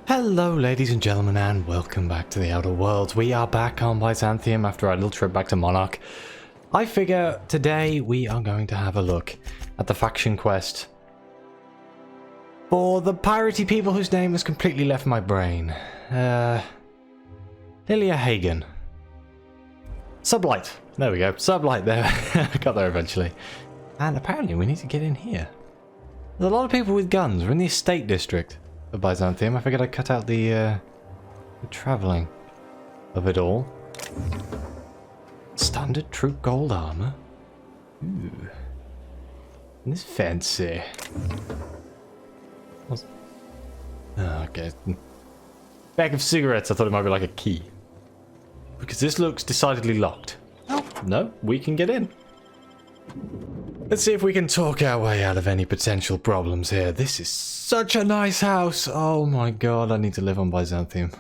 Hello ladies and gentlemen and welcome back to the Outer Worlds. We are back on Byzantium after our little trip back to Monarch. I figure today we are going to have a look at the faction quest for the piratey people whose name has completely left my brain. Lilia Hagen. Sublight. There we go. Sublight there. Got there eventually. And apparently we need to get in here. There's a lot of people with guns. We're in the estate district of Byzantium. I figured I'd cut out the travelling of it all. Standard troop gold armour. Ooh. This fancy. What's... Oh, okay. Bag of cigarettes. I thought it might be like a key. Because this looks decidedly locked. Oh, no, we can get in. Let's see if we can talk our way out of any potential problems here. This is such a nice house. Oh my god, I need to live on Byzantium.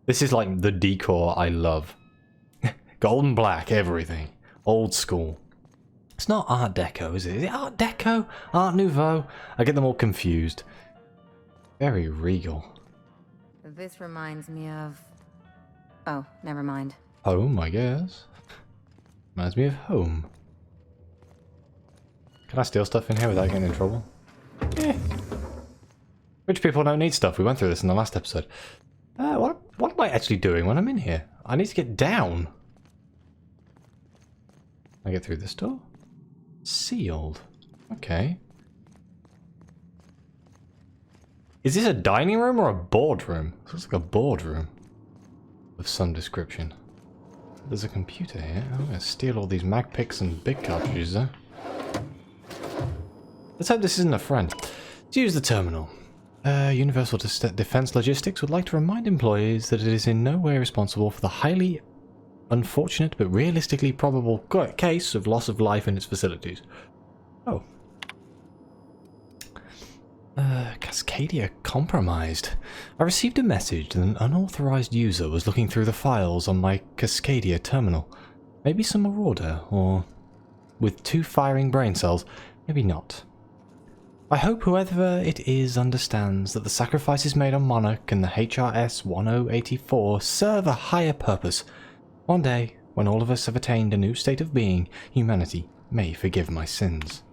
This is like the decor I love. Gold and black, everything. Old school. It's not Art Deco, is it? Is it Art Deco? Art Nouveau? I get them all confused. Very regal. This reminds me of... Oh, never mind. Home, I guess. Reminds me of home. Can I steal stuff in here without getting in trouble? Yeah. Rich people don't need stuff. We went through this in the last episode. What am I actually doing when I'm in here? I need to get down. Can I get through this door? Sealed. Okay. Is this a dining room or a boardroom? This looks like a boardroom of some description. There's a computer here. I'm going to steal all these mag picks and big cartridges though. Let's hope this isn't a friend. Let's use the terminal. Universal Defense Logistics would like to remind employees that it is in no way responsible for the highly unfortunate but realistically probable case of loss of life in its facilities. Oh. Cascadia compromised. I received a message that an unauthorized user was looking through the files on my Cascadia terminal. Maybe some marauder, or with 2 firing brain cells. Maybe not. I hope whoever it is understands that the sacrifices made on Monarch and the HRS 1084 serve a higher purpose. One day, when all of us have attained a new state of being, humanity may forgive my sins.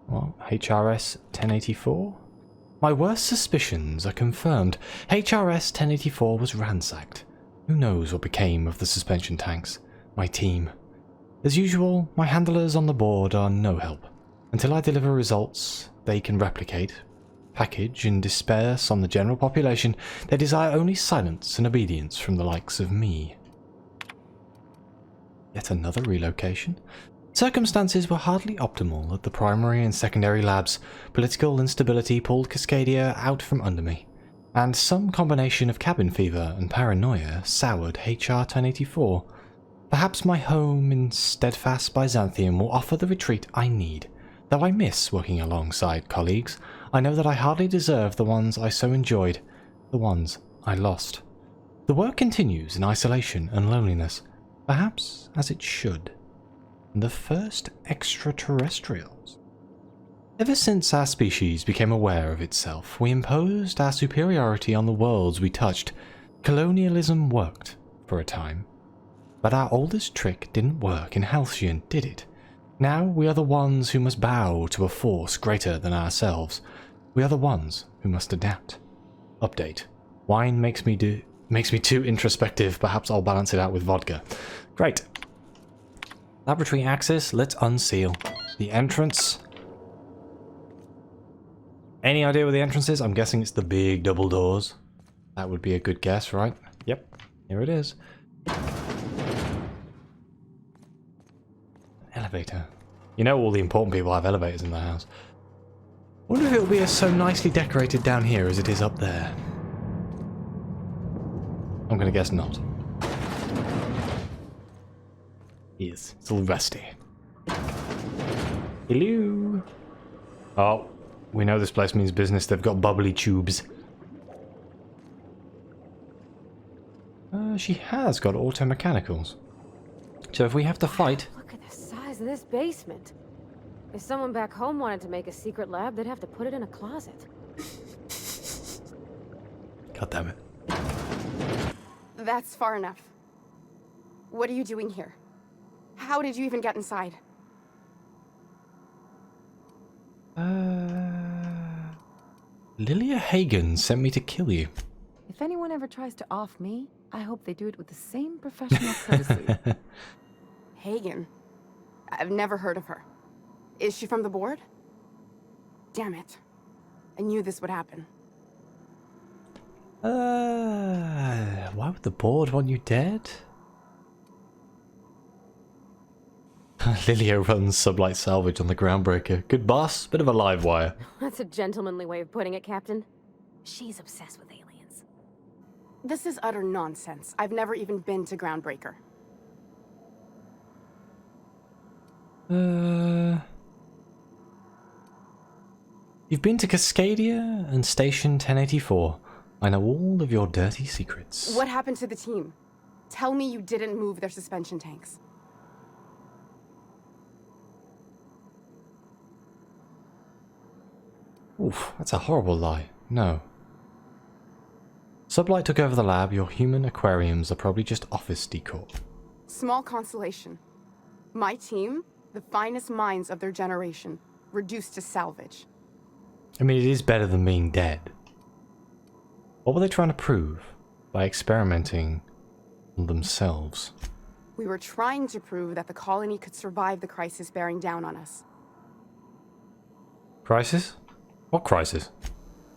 What? HRS 1084? My worst suspicions are confirmed. HRS 1084 was ransacked. Who knows what became of the suspension tanks? My team. As usual, my handlers on the board are no help. Until I deliver results they can replicate, package, and disperse on the general population, they desire only silence and obedience from the likes of me. Yet another relocation? Circumstances were hardly optimal at the primary and secondary labs. Political instability pulled Cascadia out from under me, and some combination of cabin fever and paranoia soured HR 1084. Perhaps my home in steadfast Byzantium will offer the retreat I need. Though I miss working alongside colleagues, I know that I hardly deserve the ones I so enjoyed, the ones I lost. The work continues in isolation and loneliness, perhaps as it should. The first extraterrestrials. Ever since our species became aware of itself, we imposed our superiority on the worlds we touched. Colonialism worked, for a time. But our oldest trick didn't work in Halcyon, did it? Now we are the ones who must bow to a force greater than ourselves. We are the ones who must adapt. Update. Wine makes me too introspective. Perhaps I'll balance it out with vodka. Great. Laboratory access. Let's unseal. The entrance. Any idea where the entrance is? I'm guessing it's the big double doors. That would be a good guess, right? Yep. Here it is. Elevator. You know all the important people have elevators in their house. Wonder if it'll be as so nicely decorated down here as it is up there. I'm gonna guess not. Yes, it's a little rusty. Hello. Oh, we know this place means business. They've got bubbly tubes. She has got auto mechanicals. So if we have to fight... Look at the size of this basement. If someone back home wanted to make a secret lab, they'd have to put it in a closet. God damn it. That's far enough. What are you doing here? How did you even get inside? Lilia Hagen sent me to kill you. If anyone ever tries to off me, I hope they do it with the same professional courtesy. Hagen? I've never heard of her. Is she from the board? Damn it. I knew this would happen. Why would the board want you dead? Lilia runs sublight salvage on the groundbreaker. Good boss, bit of a live wire. That's a gentlemanly way of putting it, Captain. She's obsessed with aliens. This is utter nonsense. I've never even been to Groundbreaker. You've been to Cascadia and Station 1084. I know all of your dirty secrets. What happened to the team? Tell me you didn't move their suspension tanks. Oof, that's a horrible lie. No. Sublight took over the lab. Your human aquariums are probably just office decor. Small consolation. My team, the finest minds of their generation, reduced to salvage. I mean, it is better than being dead. What were they trying to prove by experimenting on themselves? We were trying to prove that the colony could survive the crisis bearing down on us. Crisis? What crisis?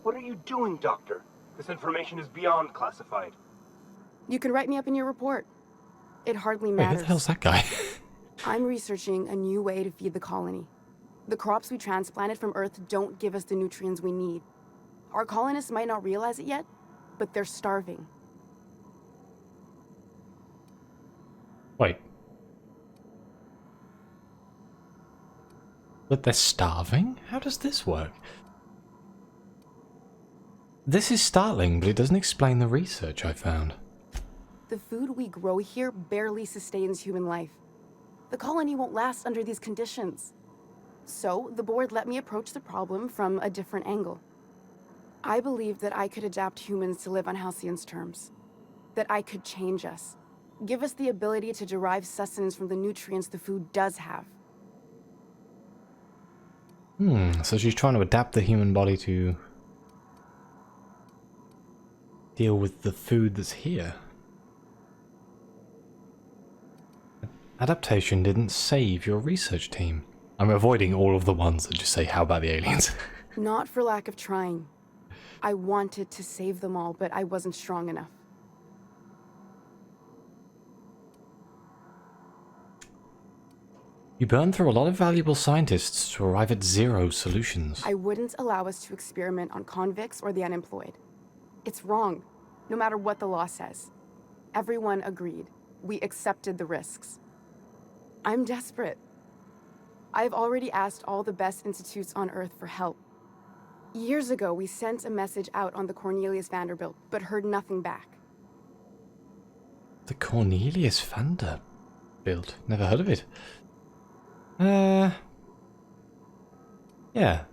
What are you doing, Doctor? This information is beyond classified. You can write me up in your report. It hardly Wait, who matters. the hell's that guy? I'm researching a new way to feed the colony. The crops we transplanted from Earth don't give us the nutrients we need. Our colonists might not realize it yet, but they're starving. Wait. But they're starving? How does this work? This is startling, but it doesn't explain the research I found. The food we grow here barely sustains human life. The colony won't last under these conditions. So, the board let me approach the problem from a different angle. I believed that I could adapt humans to live on Halcyon's terms. That I could change us. Give us the ability to derive sustenance from the nutrients the food does have. So she's trying to adapt the human body to deal with the food that's here. Adaptation didn't save your research team. I'm avoiding all of the ones that just say, how about the aliens? Not for lack of trying. I wanted to save them all, but I wasn't strong enough. You burned through a lot of valuable scientists to arrive at zero solutions. I wouldn't allow us to experiment on convicts or the unemployed. It's wrong, no matter what the law says. Everyone agreed. We accepted the risks. I'm desperate. I've already asked all the best institutes on Earth for help. Years ago, we sent a message out on the Cornelius Vanderbilt, but heard nothing back. The Cornelius Vanderbilt? Never heard of it. Yeah.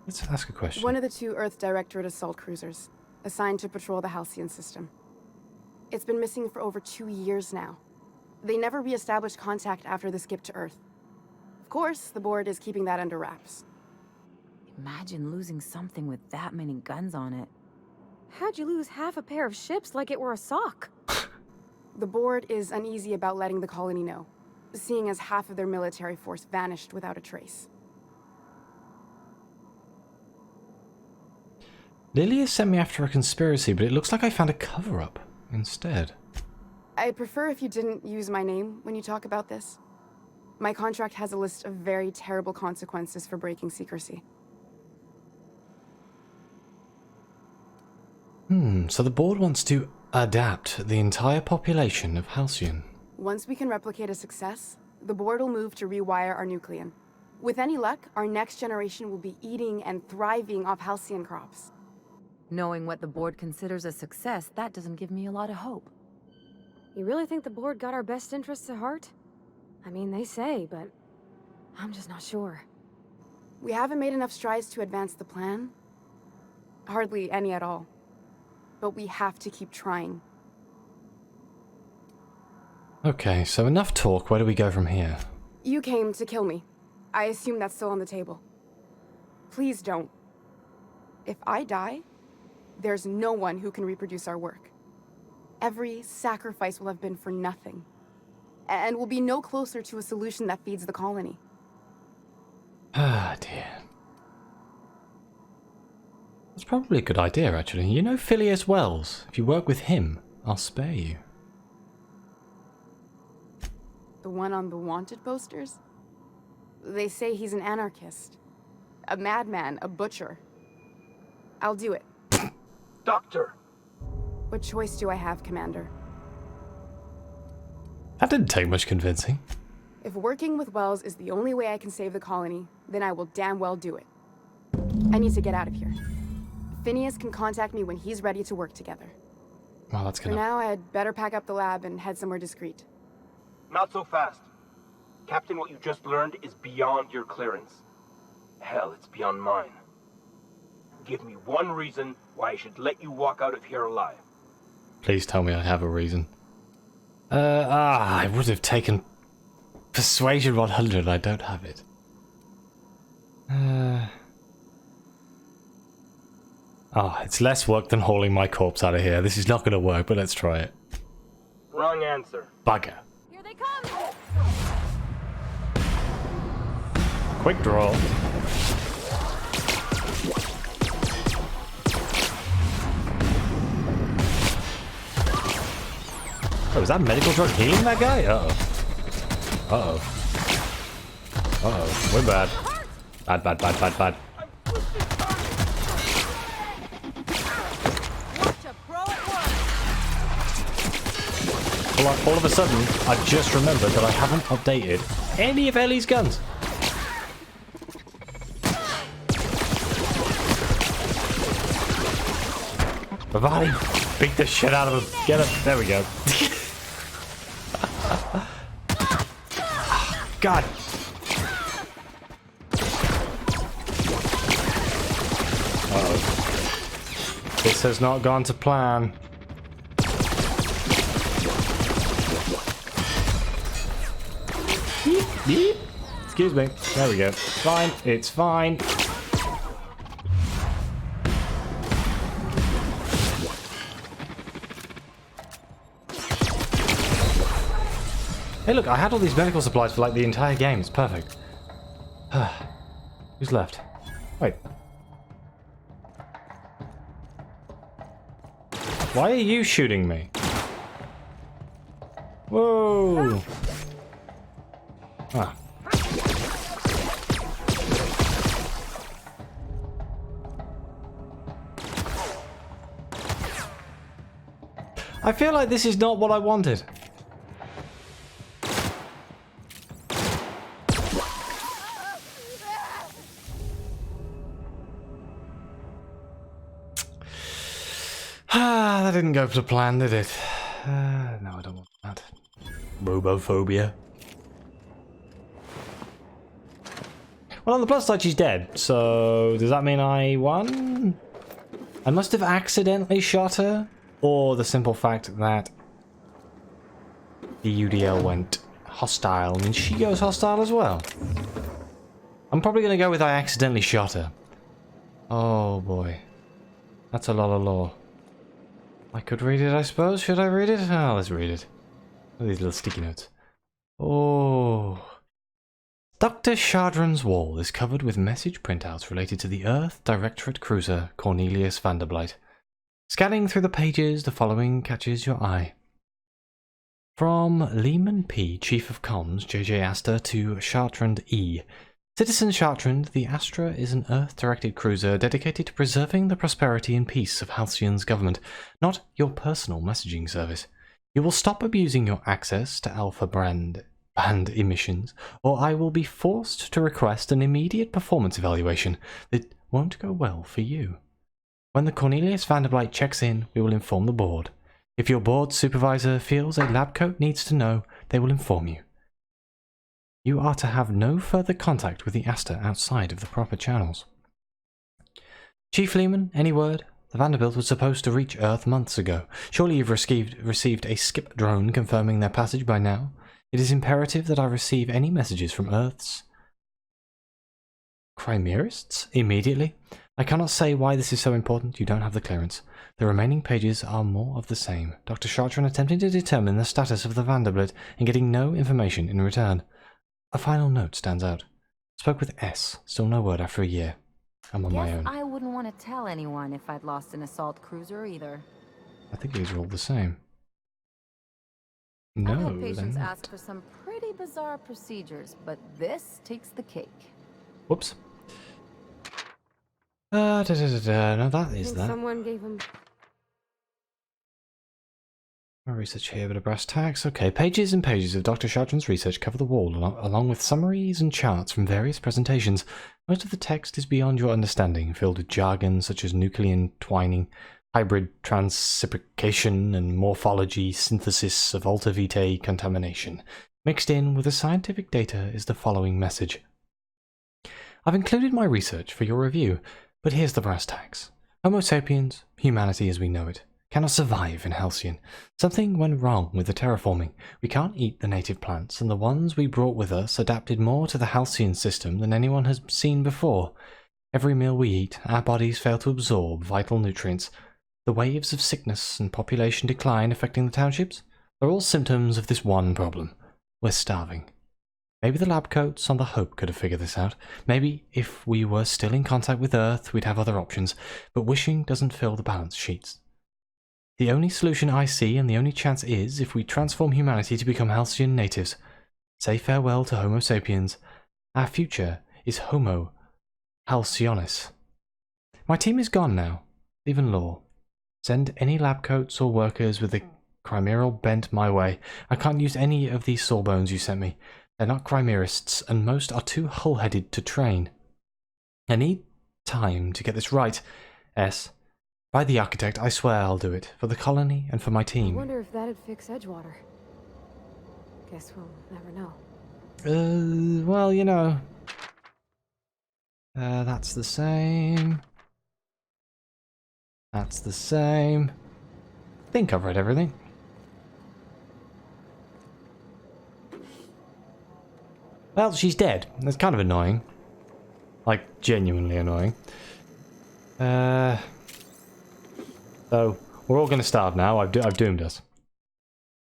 Let's ask a question. One of the 2 Earth Directorate assault cruisers, assigned to patrol the Halcyon system. It's been missing for over 2 years now. They never re-established contact after the skip to Earth. Of course, the board is keeping that under wraps. Imagine losing something with that many guns on it. How'd you lose half a pair of ships like it were a sock? The board is uneasy about letting the colony know, seeing as half of their military force vanished without a trace. Lilia sent me after a conspiracy, but it looks like I found a cover-up instead. I'd prefer if you didn't use my name when you talk about this. My contract has a list of very terrible consequences for breaking secrecy. So the board wants to adapt the entire population of Halcyon. Once we can replicate a success, the board will move to rewire our nucleon. With any luck, our next generation will be eating and thriving off Halcyon crops. Knowing what the board considers a success, that doesn't give me a lot of hope. You really think the board got our best interests at heart? I mean, they say, but I'm just not sure. We haven't made enough strides to advance the plan. Hardly any at all. but we have to keep trying. Okay, so enough talk. Where do we go from here? You came to kill me. I assume that's still on the table. Please don't. If I die, there's no one who can reproduce our work. Every sacrifice will have been for nothing. And we'll be no closer to a solution that feeds the colony. Ah, dear. That's probably a good idea, actually. You know Phileas Wells. If you work with him, I'll spare you. The one on the wanted posters? They say he's an anarchist. A madman, a butcher. I'll do it. Doctor! What choice do I have, Commander? That didn't take much convincing. If working with Wells is the only way I can save the colony, then I will damn well do it. I need to get out of here. Phineas can contact me when he's ready to work together. Well, that's For gonna... now, I'd better pack up the lab and head somewhere discreet. Not so fast. Captain, what you just learned is beyond your clearance. Hell, it's beyond mine. Give me one reason why I should let you walk out of here alive. Please tell me I have a reason. I would have taken Persuasion 100. I don't have it. It's less work than hauling my corpse out of here. This is not going to work, but let's try it. Wrong answer. Bugger. Here they come! Quick draw. Oh, is that medical drug healing that guy? Uh-oh. Uh-oh. Uh-oh. We're bad. Bad, bad, bad, bad, bad. All of a sudden, I just remembered that I haven't updated any of Ellie's guns. Bravati, beat the shit out of him. Get him. There we go. God. Uh-oh. This has not gone to plan. Beep, beep. Excuse me. There we go. Fine. It's fine. Hey look, I had all these medical supplies for like the entire game. It's perfect. Who's left? Wait. Why are you shooting me? Whoa! Ah. I feel like this is not what I wanted. That didn't go to plan, did it? No, I don't want that. Robophobia. Well, on the plus side, she's dead. So, does that mean I won? I must have accidentally shot her? Or the simple fact that the UDL went hostile means she goes hostile as well? I'm probably going to go with I accidentally shot her. Oh boy. That's a lot of lore. I could read it, I suppose. Should I read it? Oh, let's read it. Look at these little sticky notes. Oh. Dr. Chartrand's wall is covered with message printouts related to the Earth Directorate cruiser Cornelius Vanderblight. Scanning through the pages, the following catches your eye. From Lehman P., Chief of Comms, J.J. Astor, to Chartrand E. Citizen Chartrand, the Astra is an Earth-directed cruiser dedicated to preserving the prosperity and peace of Halcyon's government, not your personal messaging service. You will stop abusing your access to Alpha band emissions, or I will be forced to request an immediate performance evaluation that won't go well for you. When the Cornelius Vanderblight checks in, we will inform the board. If your board supervisor feels a lab coat needs to know, they will inform you. You are to have no further contact with the Astor outside of the proper channels. Chief Lehman, any word? The Vanderbilt was supposed to reach Earth months ago. Surely you've received a skip drone confirming their passage by now. It is imperative that I receive any messages from Earth's Chimerists immediately. I cannot say why this is so important. You don't have the clearance. The remaining pages are more of the same. Dr. Chartrand attempting to determine the status of the Vanderbilt and getting no information in return. A final note stands out. Spoke with S. Still no word after a year. I'm on my own. I wouldn't want to tell anyone if I'd lost an assault cruiser either. I think these are all the same. No, I've had patients they're not. ask for some pretty bizarre procedures, but this takes the cake. Whoops. No, that I is think that. someone gave him... My research here, but a brass tacks. Okay, pages and pages of Dr. Chartrand's research cover the wall, along with summaries and charts from various presentations. Most of the text is beyond your understanding, filled with jargon such as nuclear twining, hybrid transiprication, and morphology synthesis of alta vitae contamination. Mixed in with the scientific data is the following message. I've included my research for your review, but here's the brass tacks. Homo sapiens, humanity as we know it, cannot survive in Halcyon. Something went wrong with the terraforming. We can't eat the native plants, and the ones we brought with us adapted more to the Halcyon system than anyone has seen before. Every meal we eat, our bodies fail to absorb vital nutrients. The waves of sickness and population decline affecting the townships are all symptoms of this one problem. We're starving. Maybe the lab coats on the Hope could have figured this out. Maybe if we were still in contact with Earth, we'd have other options, but wishing doesn't fill the balance sheets. The only solution I see, and the only chance, is if we transform humanity to become Halcyon natives. Say farewell to Homo sapiens. Our future is Homo Halcyonis. My team is gone now. Leaving Law. Send any lab coats or workers with a chimeral bent my way. I can't use any of these sawbones you sent me. They're not chimerists, and most are too hull-headed to train. I need time to get this right. S. By the architect, I swear I'll do it. For the colony and for my I team. wonder if that'd fix Edgewater. Guess we'll never know. Well, you know. That's the same. That's the same. I think I've read everything. Well, she's dead. That's kind of annoying. Like, genuinely annoying. So, we're all going to starve now. I've doomed us.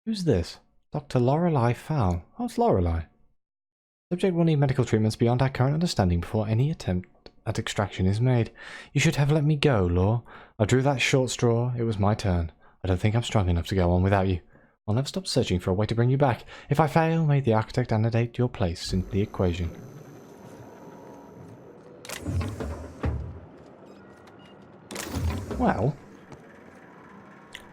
Who's this? Dr. Lorelei Fowl. Oh, it's Lorelei. Subject will need medical treatments beyond our current understanding before any attempt at extraction is made. You should have let me go, Law. I drew that short straw. It was my turn. I don't think I'm strong enough to go on without you. I'll never stop searching for a way to bring you back. If I fail, may the architect annihilate your place in the equation. Well,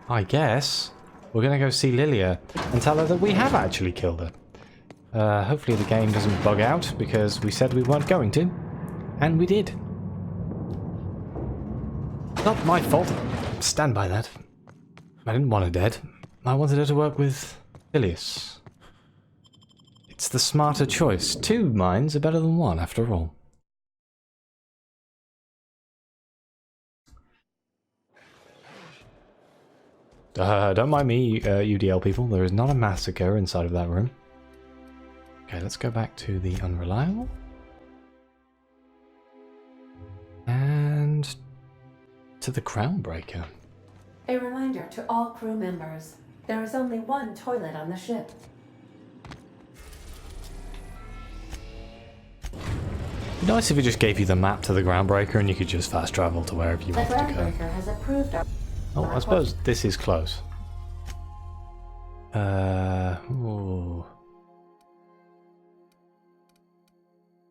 I guess we're going to go see Lilia and tell her that we have actually killed her. Hopefully the game doesn't bug out, because we said we weren't going to. And we did. Not my fault. Stand by that. I didn't want her dead. I wanted her to work with Ilias. It's the smarter choice. 2 minds are better than 1, after all. Don't mind me, UDL people. There is not a massacre inside of that room. Okay, let's go back to the Unreliable. And to the Crownbreaker. A reminder to all crew members. There is only one toilet on the ship. It'd be nice if it just gave you the map to the Groundbreaker and you could just fast travel to wherever you The wanted to go. groundbreaker has approved our... Oh, I suppose this is close. Ooh.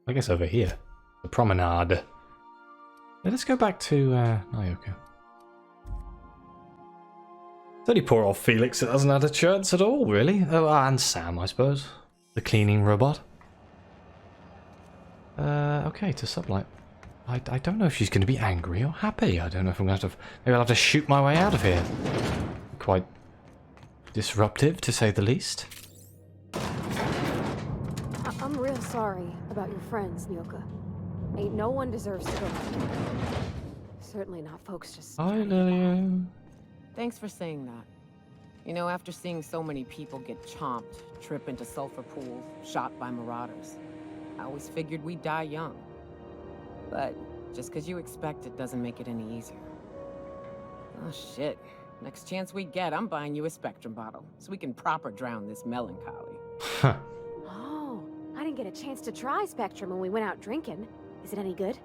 I guess over here. The promenade. Let us go back to Nyoka. It's only poor old Felix that hasn't had a chance at all, really. Oh, and Sam, I suppose. The cleaning robot. Okay, to Sublight. I don't know if she's going to be angry or happy. I don't know if I'm going to have to... Maybe I'll have to shoot my way out of here. Quite disruptive, to say the least. I'm real sorry about your friends, Nyoka. Ain't no one deserves to go. certainly not folks just Hi, trying to get by. Lillian. Thanks for saying that. You know, after seeing so many people get chomped, trip into sulfur pools, shot by marauders, I always figured we'd die young. But just because you expect it doesn't make it any easier. Oh shit. Next chance we get, I'm buying you a Spectrum bottle, so we can proper drown this melancholy. Huh. Oh, I didn't get a chance to try Spectrum when we went out drinking. Is it any good?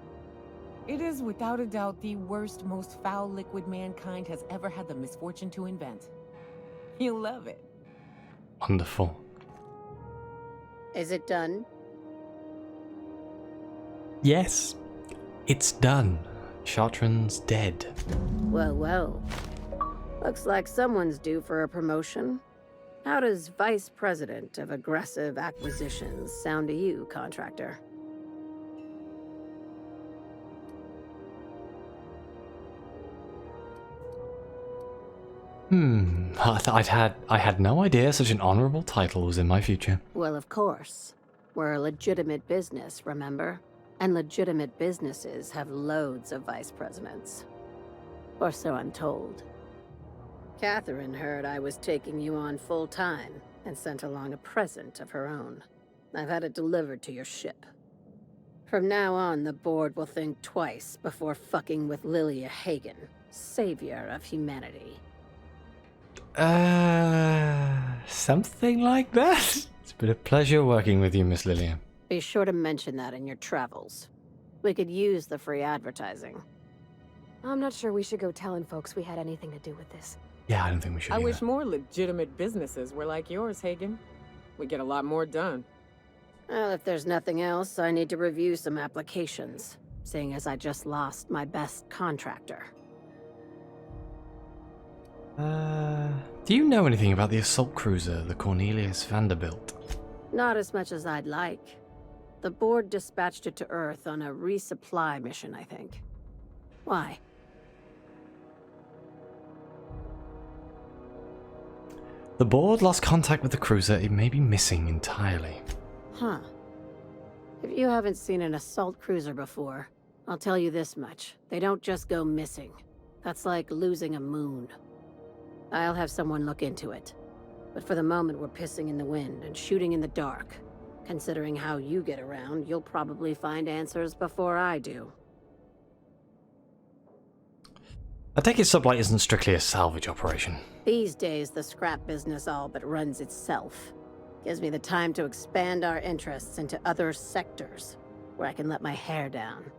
It is without a doubt the worst, most foul liquid mankind has ever had the misfortune to invent. You'll love it. Wonderful. Is it done? Yes. It's done. Chartrand's dead. Well, well. Looks like someone's due for a promotion. How does Vice President of Aggressive Acquisitions sound to you, contractor? I had no idea such an honorable title was in my future. Well, of course. We're a legitimate business, remember? And legitimate businesses have loads of vice presidents. Or so I'm told. Catherine heard I was taking you on full-time and sent along a present of her own. I've had it delivered to your ship. From now on, the board will think twice before fucking with Lilia Hagen, savior of humanity. Something like that? It's been a pleasure working with you, Miss Lillian. Be sure to mention that in your travels. We could use the free advertising. I'm not sure we should go telling folks we had anything to do with this. Yeah, I don't think we should I do wish that. more legitimate businesses were like yours, Hagen. We get a lot more done. Well, if there's nothing else, I need to review some applications, seeing as I just lost my best contractor. Do you know anything about the assault cruiser, the Cornelius Vanderbilt? Not as much as I'd like. The board dispatched it to Earth on a resupply mission, I think. Why? The board lost contact with the cruiser. It may be missing entirely. Huh. If you haven't seen an assault cruiser before, I'll tell you this much. They don't just go missing. That's like losing a moon. I'll have someone look into it. But for the moment, we're pissing in the wind and shooting in the dark. Considering how you get around, you'll probably find answers before I do. I take it Sublight isn't strictly a salvage operation. These days, the scrap business all but runs itself. Gives me the time to expand our interests into other sectors, where I can let my hair down.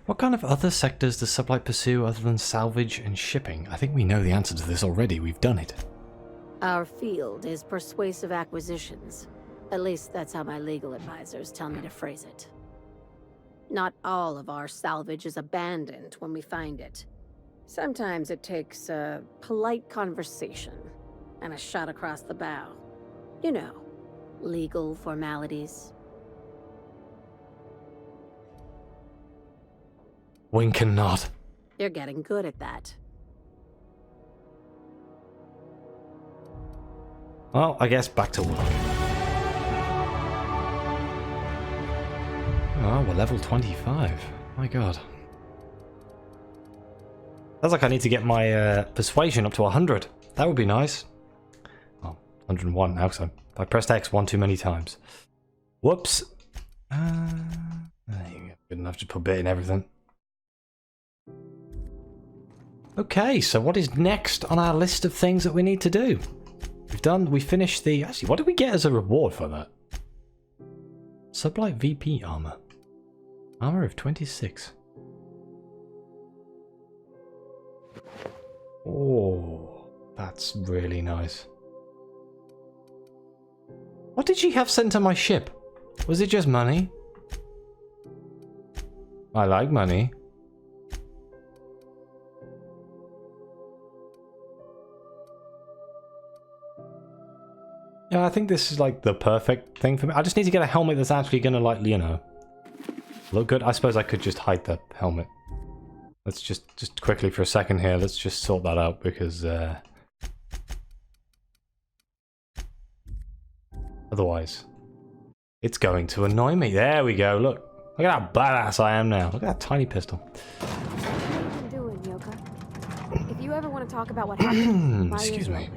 What kind of other sectors does Sublight pursue other than salvage and shipping? I think we know the answer to this already. We've done it. Our field is persuasive acquisitions. At least that's how my legal advisors tell me to phrase it. Not all of our salvage is abandoned when we find it. Sometimes it takes a polite conversation and a shot across the bow. You know, legal formalities. Wink and nod. You're getting good at that. Well, I guess back to work. Oh, we're level 25. My god. Sounds like I need to get my persuasion up to 100. That would be nice. Well, 101 now, so I pressed X one too many times. Whoops. There you go. Good enough to put bit in everything. Okay, so what is next on our list of things that we need to do? We finished the... Actually, what did we get as a reward for that? Sublight VP armor. Armor of 26. Oh, that's really nice. What did she have sent to my ship? Was it just money? I like money. Yeah, I think this is like the perfect thing for me. I just need to get a helmet that's actually gonna, like, you know, look good. I suppose I could just hide the helmet. Let's just quickly for a second here, let's just sort that out because otherwise it's going to annoy me. There we go, look. Look at how badass I am now. Look at that tiny pistol. What are you doing, Yoka? If you ever want to talk about what happened, my Excuse ears me.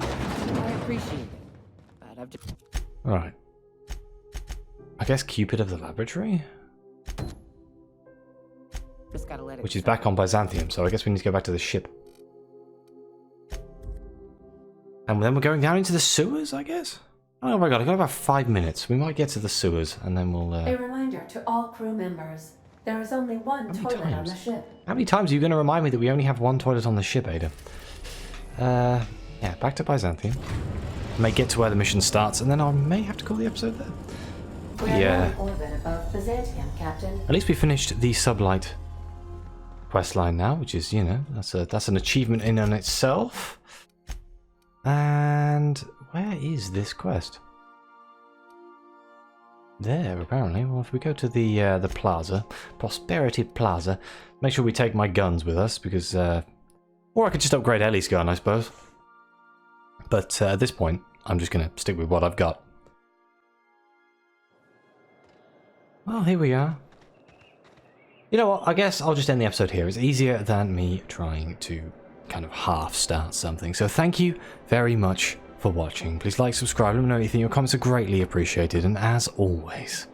I appreciate it. But I've just... Alright. I guess Cupid of the Laboratory? Just gotta let it Which is back on Byzantium, so I guess we need to go back to the ship. And then we're going down into the sewers, I guess? Oh my god, I've got about 5 minutes. We might get to the sewers, and then we'll... A reminder to all crew members. There is only one many toilet on times? the ship. How many times are you going to remind me that we only have one toilet on the ship, Ada? Yeah, back to Byzantium. May get to where the mission starts, and then I may have to call the episode there. We are Yeah. now in orbit above Byzantium, Captain. At least we finished the sublight quest line now, which is, you know, that's an achievement in and itself. And where is this quest? There, apparently. Well, if we go to the plaza, Prosperity Plaza, make sure we take my guns with us, because or I could just upgrade Ellie's gun, I suppose. But at this point, I'm just going to stick with what I've got. Well, here we are. You know what, I guess I'll just end the episode here. It's easier than me trying to kind of half-start something. So thank you very much for watching. Please like, subscribe, let me know anything. Your comments are greatly appreciated. And as always,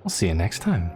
I'll see you next time.